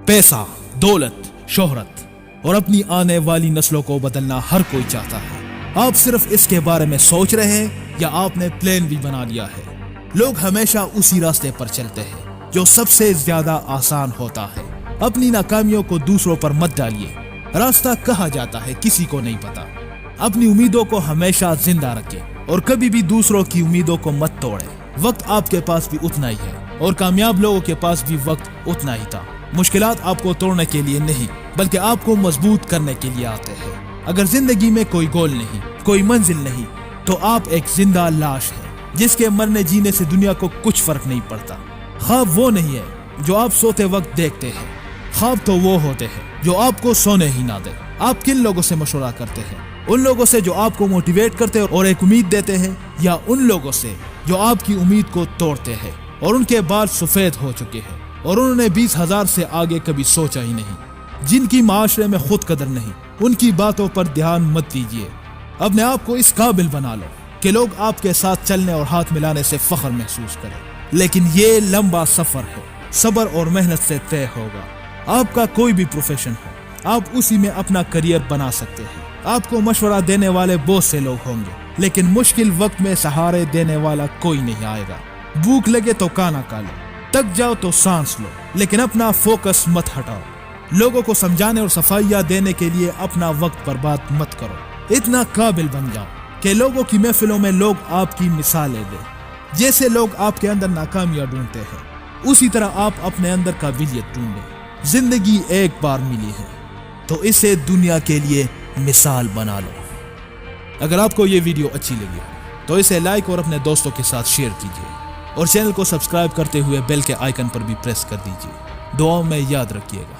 पैसा, दौलत, शोहरत और अपनी आने वाली नस्लों को बदलना हर कोई चाहता है। आप सिर्फ इसके बारे में सोच रहे हैं या आपने प्लान भी बना लिया है? लोग हमेशा उसी रास्ते पर चलते हैं जो सबसे ज्यादा आसान होता है। अपनी नाकामियों को दूसरों पर मत डालिए। रास्ता कहाँ जाता है किसी को नहीं पता। अपनी उम्मीदों को हमेशा जिंदा रखें और कभी भी दूसरों की उम्मीदों को मत तोड़ें। वक्त आपके पास भी उतना ही है और कामयाब लोगों के पास भी वक्त उतना ही था। मुश्किलात आपको तोड़ने के लिए नहीं बल्कि आपको मजबूत करने के लिए आते हैं। अगर जिंदगी में कोई गोल नहीं, कोई मंजिल नहीं, तो आप एक जिंदा लाश है जिसके मरने जीने से दुनिया को कुछ फर्क नहीं पड़ता। ख्वाब वो नहीं है जो आप सोते वक्त देखते हैं, ख्वाब तो वो होते हैं जो आपको सोने ही ना दे। आप किन लोगों से मशवरा करते हैं? उन लोगों से जो आपको मोटिवेट करते हैं और एक उम्मीद देते हैं, या उन लोगों से जो आपकी उम्मीद को तोड़ते हैं और उनके बाल सफेद हो चुके हैं और उन्होंने 20,000 से आगे कभी सोचा ही नहीं, जिनकी माशरे में खुद कदर नहीं, उनकी बातों पर ध्यान मत दीजिए। अपने आप को इस काबिल बना लो कि लोग आपके साथ चलने और हाथ मिलाने से फख्र महसूस करें। लेकिन ये लंबा सफर है, सब्र और मेहनत से तय होगा। आपका कोई भी प्रोफेशन हो, आप उसी में अपना करियर बना सकते हैं। आपको मशवरा देने वाले बहुत से लोग होंगे, लेकिन मुश्किल वक्त में सहारे देने वाला कोई नहीं आएगा। भूख लगे तो खाना खा लो, थक जाओ तो सांस लो, लेकिन अपना फोकस मत हटाओ। लोगों को समझाने और सफाइयाँ देने के लिए अपना वक्त बर्बाद मत करो। इतना काबिल बन जाओ कि लोगों की महफिलों में लोग आपकी मिसालें दें। जैसे लोग आपके अंदर नाकामियां ढूंढते हैं, उसी तरह आप अपने अंदर काबिलियत ढूंढें। जिंदगी एक बार मिली है तो इसे दुनिया के लिए मिसाल बना लो। अगर आपको ये वीडियो अच्छी लगी हो तो इसे लाइक और अपने दोस्तों के साथ शेयर कीजिए और चैनल को सब्सक्राइब करते हुए बेल के आइकन पर भी प्रेस कर दीजिए। दुआओं में याद रखिएगा।